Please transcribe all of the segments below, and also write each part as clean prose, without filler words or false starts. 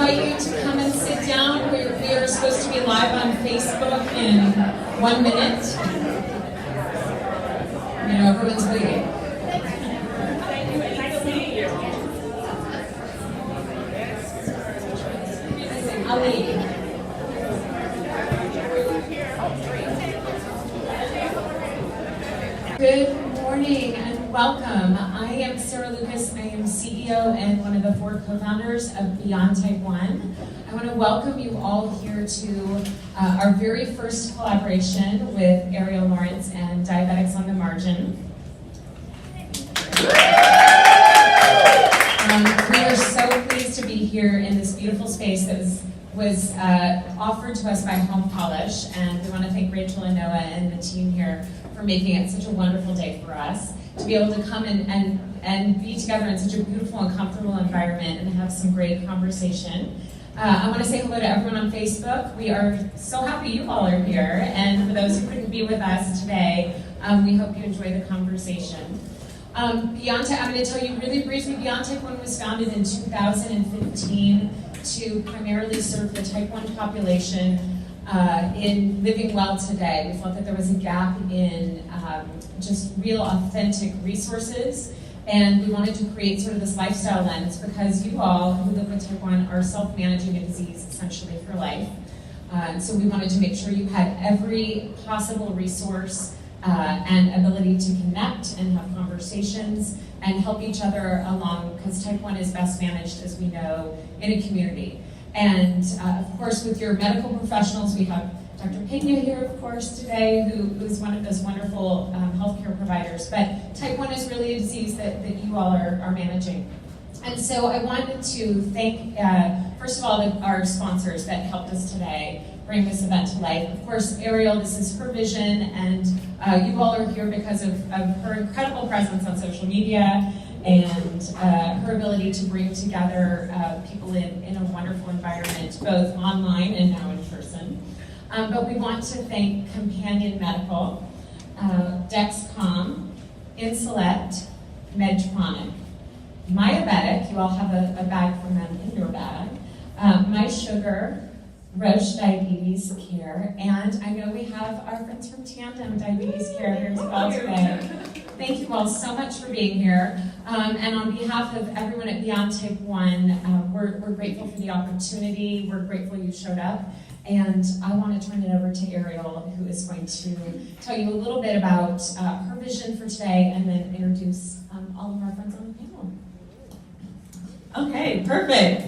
invite you to come and sit down. We are supposed to be live on Facebook in 1 minute. You know, everyone's waiting. Ali. Good morning and welcome. I am Sarah Lucas. I am CEO and one of the 4 co-founders of Beyond Type 1. I want to welcome you all here to our very first collaboration with Ariel Lawrence and Diabetics on the Margin. We are so pleased to be here in this beautiful space that was offered to us by Home Polish, and we want to thank Rachel and Noah and the team here for making it such a wonderful day for us to be able to come and be together in such a beautiful and comfortable environment and have some great conversation. I want to say hello to everyone on Facebook. We are so happy you all are here, and for those who couldn't be with us today, we hope you enjoy the conversation. Beyond Type, I'm going to tell you really briefly, Beyond Type 1 was founded in 2015 to primarily serve the Type 1 population in living well today. We felt that there was a gap in just real authentic resources, and we wanted to create sort of this lifestyle lens because you all who live with Type 1 are self-managing a disease essentially for life. So we wanted to make sure you had every possible resource and ability to connect and have conversations and help each other along, because Type 1 is best managed, as we know, in a community. And of course, with your medical professionals, we have Dr. Pena here, of course, today, who is one of those wonderful healthcare providers. But Type 1 is really a disease that you all are managing. And so I wanted to thank, first of all, our sponsors that helped us today bring this event to life. Of course, Ariel, this is her vision, and you all are here because of her incredible presence on social media and her ability to bring together people in a wonderful environment, both online and now in person. But we want to thank Companion Medical, Dexcom, Inselect, Medtronic, Diabetic, you all have a bag from them in your bag, My Sugar, Roche Diabetes Care, and I know we have our friends from Tandem Diabetes Care here as well today. Thank you all so much for being here. And on behalf of everyone at Beyond Type 1, we're grateful for the opportunity. We're grateful you showed up. And I want to turn it over to Ariel, who is going to tell you a little bit about her vision for today and then introduce all of our friends on the panel. Okay, perfect.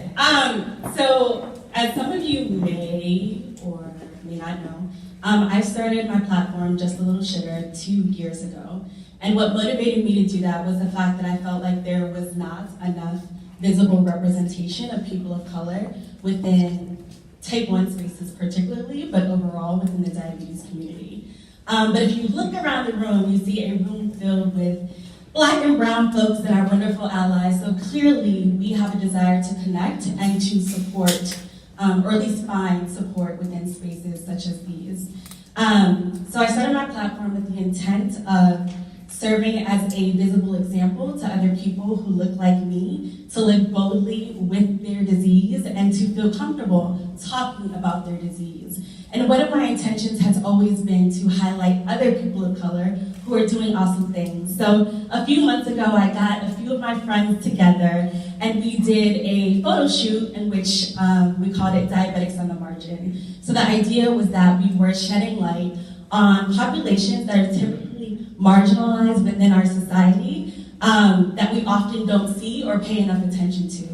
So as some of you may or may not know, I started my platform, Just a Little Sugar, 2 years ago. And what motivated me to do that was the fact that I felt like there was not enough visible representation of people of color within Type 1 spaces particularly, but overall within the diabetes community. But if you look around the room, you see a room filled with Black and brown folks that are wonderful allies. So clearly we have a desire to connect and to support, or at least find support within spaces such as these. So I started my platform with the intent of serving as a visible example to other people who look like me, to live boldly with their disease and to feel comfortable talking about their disease. And one of my intentions has always been to highlight other people of color who are doing awesome things. So a few months ago, I got a few of my friends together and we did a photo shoot in which we called it Diabetics on the Margin. So the idea was that we were shedding light on populations that are typically marginalized within our society that we often don't see or pay enough attention to.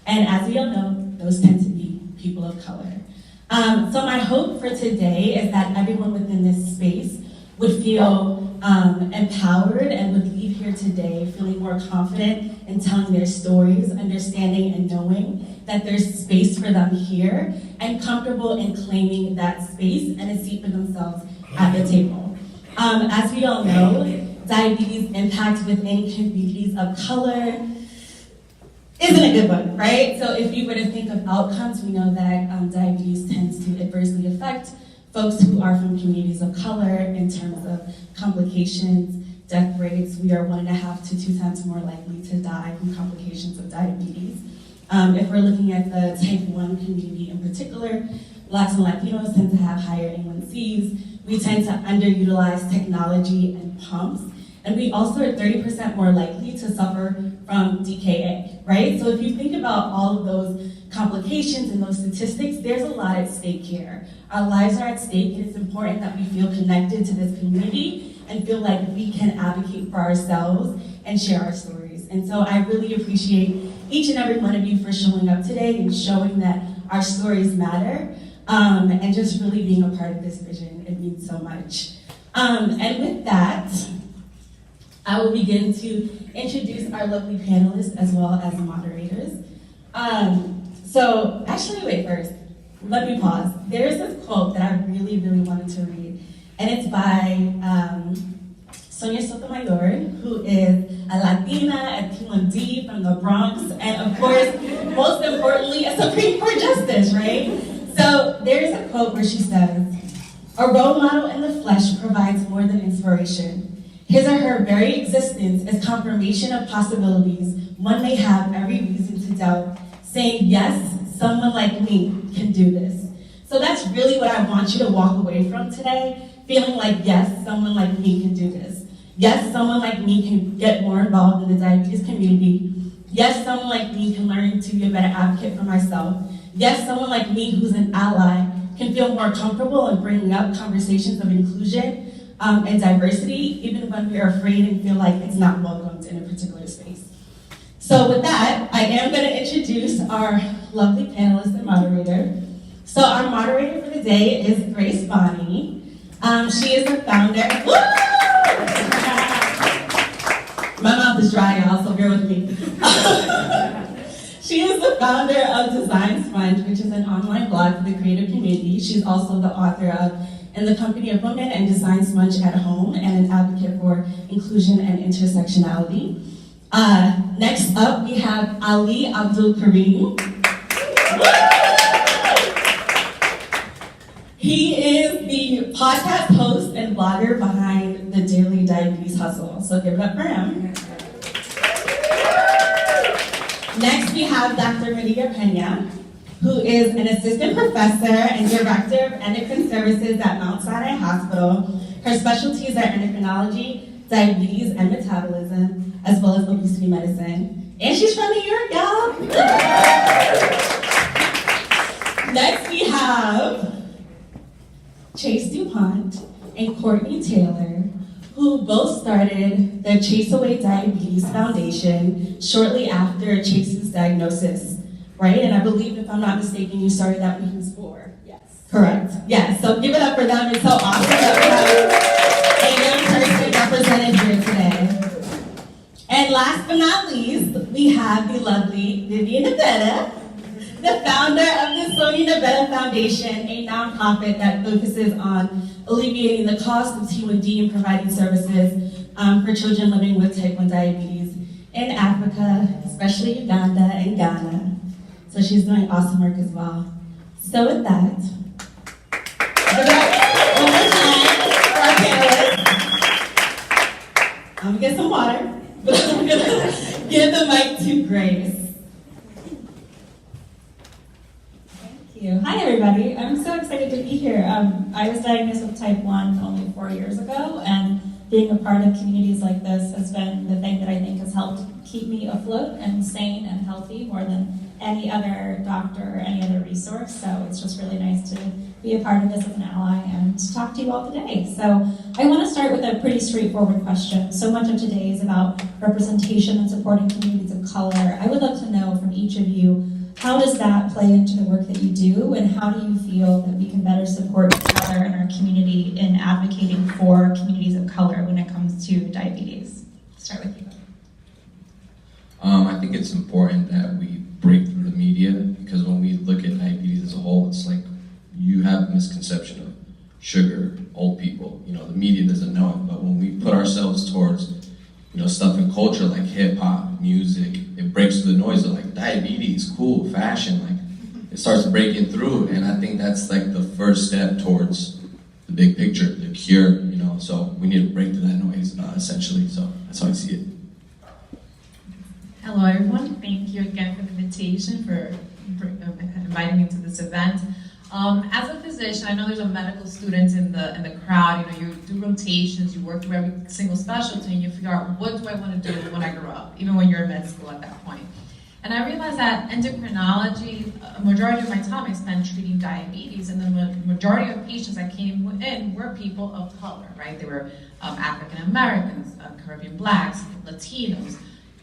And as we all know, those tend to be people of color. So my hope for today is that everyone within this space would feel empowered and would leave here today feeling more confident in telling their stories, understanding and knowing that there's space for them here and comfortable in claiming that space and a seat for themselves at the table. As we all know, diabetes impact within communities of color isn't a good one, right? So if you were to think of outcomes, we know that diabetes tends to adversely affect folks who are from communities of color in terms of complications, death rates. We are 1.5 to 2 times more likely to die from complications of diabetes. If we're looking at the type 1 community in particular, Blacks and Latinos tend to have higher A1Cs. We tend to underutilize technology and pumps. And we also are 30% more likely to suffer from DKA, right? So if you think about all of those complications and those statistics, there's a lot at stake here. Our lives are at stake, and it's important that we feel connected to this community and feel like we can advocate for ourselves and share our stories. And so I really appreciate each and every one of you for showing up today and showing that our stories matter, and just really being a part of this vision. It means so much. And with that, I will begin to introduce our lovely panelists as well as the moderators. So actually, wait first. Let me pause. There's this quote that I really, really wanted to read, and it's by Sonia Sotomayor, who is a Latina, a T1D from the Bronx, and of course, most importantly, a Supreme Court Justice, right? So there's a quote where she says, "A role model in the flesh provides more than inspiration. His or her very existence is confirmation of possibilities one may have every reason to doubt, saying, yes, someone like me can do this." So that's really what I want you to walk away from today, feeling like, yes, someone like me can do this. Yes, someone like me can get more involved in the diabetes community. Yes, someone like me can learn to be a better advocate for myself. Yes, someone like me who's an ally can feel more comfortable in bringing up conversations of inclusion and diversity, even when we're afraid and feel like it's not welcomed in a particular space. So with that, I am going to introduce our lovely panelist and moderator. So our moderator for the day is Grace Bonney. She is the founder. Woo! My mouth is dry, y'all, so bear with me. She is the founder of Design Sponge, which is an online blog for the creative community. She's also the author of In the Company of Women and Design Sponge at Home, and an advocate for inclusion and intersectionality. Next up, we have Ali Abdul Karim. He is the podcast host and blogger behind the Daily Diabetes Hustle, so give it up for him. Next, we have Dr. Maria Pena, who is an assistant professor and director of endocrine services at Mount Sinai Hospital. Her specialties are endocrinology, diabetes, and metabolism, as well as obesity medicine. And she's from New York, y'all. Next, we have Chase DuPont and Courtney Taylor, who both started the Chase Away Diabetes Foundation shortly after Chase's diagnosis, right? And I believe, if I'm not mistaken, you started that when he was 4. Yes. Correct. Yes. So give it up for them. It's so awesome that we have a young person represented here today. And last but not least, we have the lovely Vivian Navetta, the founder of the Sonia Navetta Foundation, a nonprofit that focuses on alleviating the cost of T1D and providing services for children living with type 1 diabetes in Africa, especially Uganda and Ghana. So she's doing awesome work as well. So with that, one more time for our panelists. I'm gonna get some water, but I'm gonna give the mic to Grace. Hi everybody, I'm so excited to be here. I was diagnosed with type 1 only 4 years ago, and being a part of communities like this has been the thing that I think has helped keep me afloat and sane and healthy more than any other doctor or any other resource. So it's just really nice to be a part of this as an ally and to talk to you all today. So I want to start with a pretty straightforward question. So much of today is about representation and supporting communities of color. I would love to know from each of you, how does that play into the work that you do, and how do you feel that we can better support each other in our community in advocating for communities of color when it comes to diabetes? Start with you. I think it's important that we break through the media, because when we look at diabetes as a whole, it's like you have a misconception of sugar, old people. You know, the media doesn't know it, but when we put ourselves towards stuff in culture like hip hop, music, it breaks through the noise of like diabetes, cool, fashion, like it starts breaking through, and I think that's like the first step towards the big picture, the cure, so we need to break through that noise, essentially, so that's how I see it. Hello, everyone. Thank you again for the invitation, for inviting me to this event. As a physician, I know there's a medical student in the crowd. You know, you do rotations, you work through every single specialty, and you figure out what do I want to do when I grow up, even when you're in med school at that point. And I realized that endocrinology, a majority of my time I spent treating diabetes, and the majority of patients that came in were people of color, right? They were African Americans, Caribbean blacks, Latinos,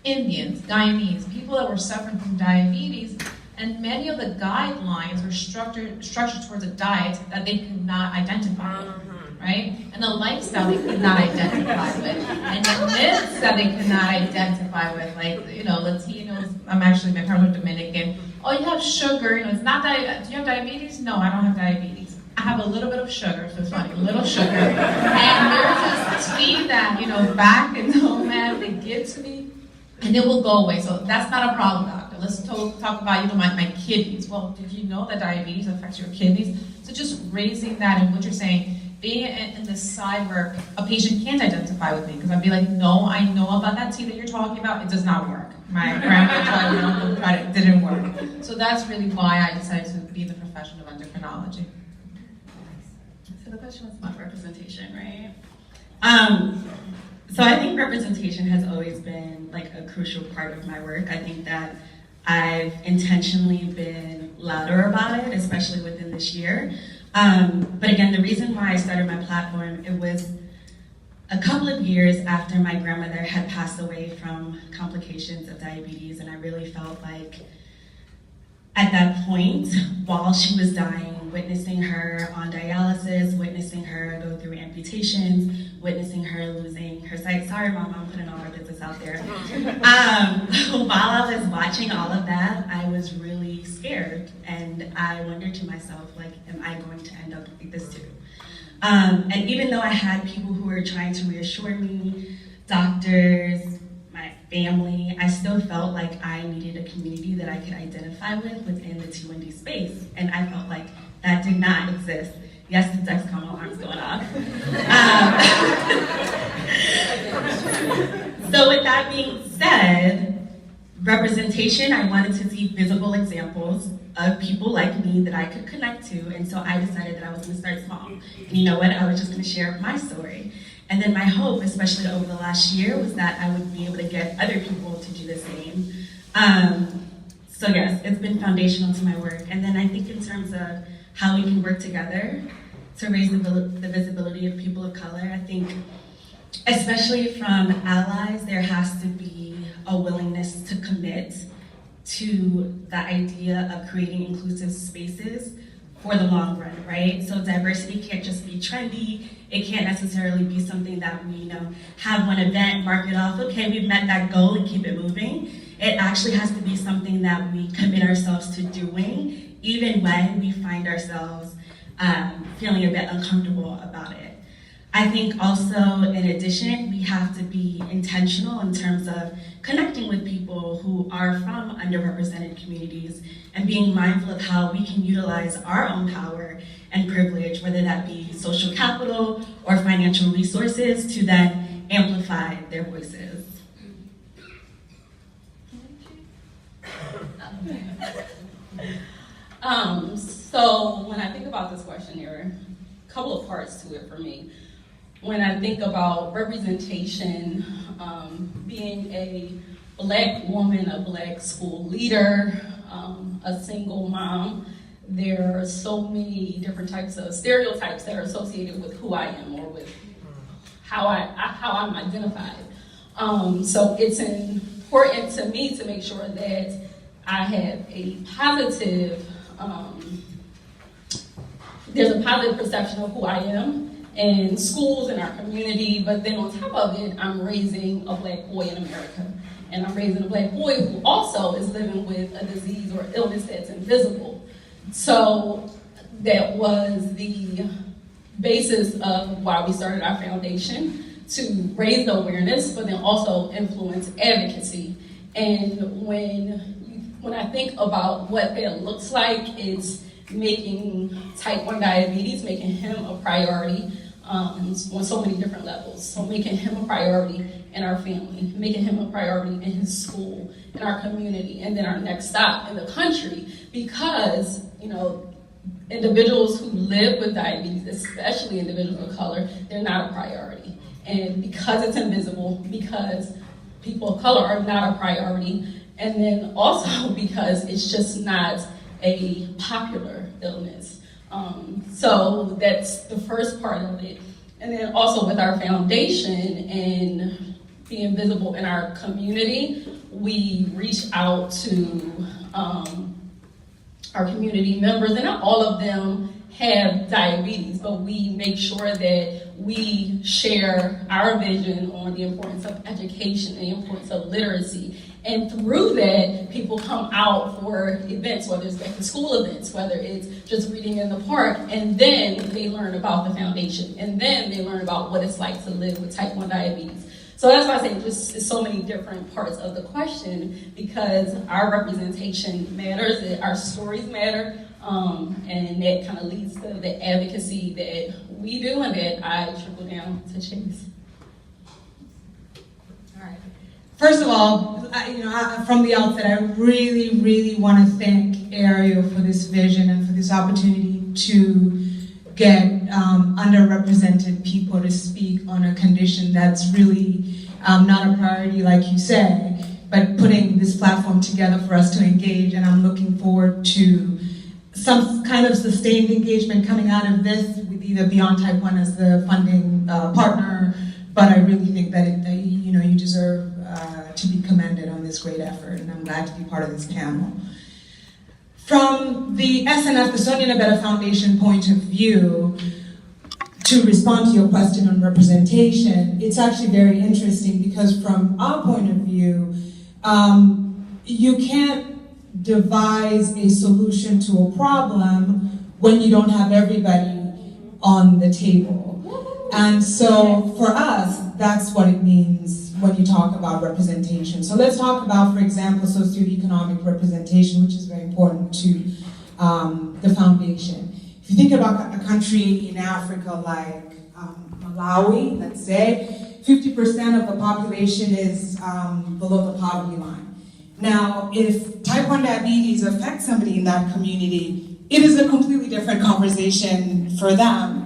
Indians, Guyanese, people that were suffering from diabetes, and many of the guidelines were structured towards a diet that they could not identify with, right? And a lifestyle they could not identify with, and the myths that they could not identify with, like, you know, Latinos, my parents are Dominican, oh, you have sugar, you know, it's not that, do you have diabetes? No, I don't have diabetes. I have a little bit of sugar, so it's funny, a little sugar. And there's this tea that, you know, back in the homeland, they give to me, and it will go away. So that's not a problem, doctor. Let's talk about, you know, my kidneys. Well, did you know that diabetes affects your kidneys? So just raising that and what you're saying, being in this side where a patient can't identify with me, because I'd be like, no, I know about that tea that you're talking about. It does not work. My grandma tried it, my uncle tried it, it didn't work. So that's really why I decided to be in the profession of endocrinology. So the question was about representation, right? So I think representation has always been like a crucial part of my work. I think that I've intentionally been louder about it, especially within this year. But again, the reason why I started my platform, it was a couple of years after my grandmother had passed away from complications of diabetes, and I really felt like at that point, while she was dying, witnessing her on dialysis, witnessing her go through amputations, witnessing her losing her sight. Sorry, Mom, I'm putting all our business out there. While I was watching all of that, I was really scared, and I wondered to myself, like, am I going to end up like this too? And even though I had people who were trying to reassure me, doctors, my family, I still felt like I needed a community that I could identify with within the T1D space, and I felt like that did not exist. Yes, the Dexcom alarm's going off. So with that being said, representation, I wanted to see visible examples of people like me that I could connect to, and so I decided that I was gonna start small. And you know what, I was just gonna share my story. And then my hope, especially over the last year, was that I would be able to get other people to do the same. So yes, it's been foundational to my work. And then I think in terms of how we can work together to raise the visibility of people of color, I think especially from allies, there has to be a willingness to commit to the idea of creating inclusive spaces for the long run, right? So diversity can't just be trendy. It can't necessarily be something that we, you know, have one event, mark it off, okay, we've met that goal and keep it moving. It actually has to be something that we commit ourselves to doing, even when we find ourselves feeling a bit uncomfortable about it. I think also, in addition, we have to be intentional in terms of connecting with people who are from underrepresented communities and being mindful of how we can utilize our own power and privilege, whether that be social capital or financial resources, to then amplify their voices. So when I think about this question, there are a couple of parts to it for me. When I think about representation, being a Black woman, a Black school leader, a single mom, there are so many different types of stereotypes that are associated with who I am or with how I'm identified. So it's important to me to make sure that I have a positive, there's a positive perception of who I am in schools, in our community, but then on top of it, I'm raising a Black boy in America. And I'm raising a Black boy who also is living with a disease or illness that's invisible. So that was the basis of why we started our foundation, to raise the awareness, but then also influence advocacy. And when I think about what that looks like, it's making type 1 diabetes, making him a priority, on so many different levels. So making him a priority in our family, making him a priority in his school, in our community, and then our next stop in the country, because, you know, individuals who live with diabetes, especially individuals of color, they're not a priority. And because it's invisible, because people of color are not a priority, and then also because it's just not a popular illness. So that's the first part of it. And then also with our foundation and being visible in our community, we reach out to our community members, and not all of them have diabetes, but we make sure that we share our vision on the importance of education and the importance of literacy. And through that, people come out for events, whether it's back to school events, whether it's just reading in the park, and then they learn about the foundation, and then they learn about what it's like to live with type 1 diabetes. So that's why I say just so many different parts of the question, because our representation matters, our stories matter, and that kind of leads to the advocacy that we do and that I trickle down to Chase. All right. First of all, from the outset, I really, really want to thank Ariel for this vision and for this opportunity to get underrepresented people to speak on a condition that's really not a priority, like you said, but putting this platform together for us to engage, and I'm looking forward to some kind of sustained engagement coming out of this, with either Beyond Type 1 as the funding partner, but I really think that you deserve to be commended on this great effort, and I'm glad to be part of this panel. From the SNF, the Sonia Nabetta Foundation point of view, to respond to your question on representation, it's actually very interesting because from our point of view, you can't devise a solution to a problem when you don't have everybody on the table. And so for us, that's what it means when you talk about representation. So let's talk about, for example, socioeconomic representation, which is very important to the foundation. If you think about a country in Africa like Malawi, let's say, 50% of the population is below the poverty line. Now, if type 1 diabetes affects somebody in that community, it is a completely different conversation for them.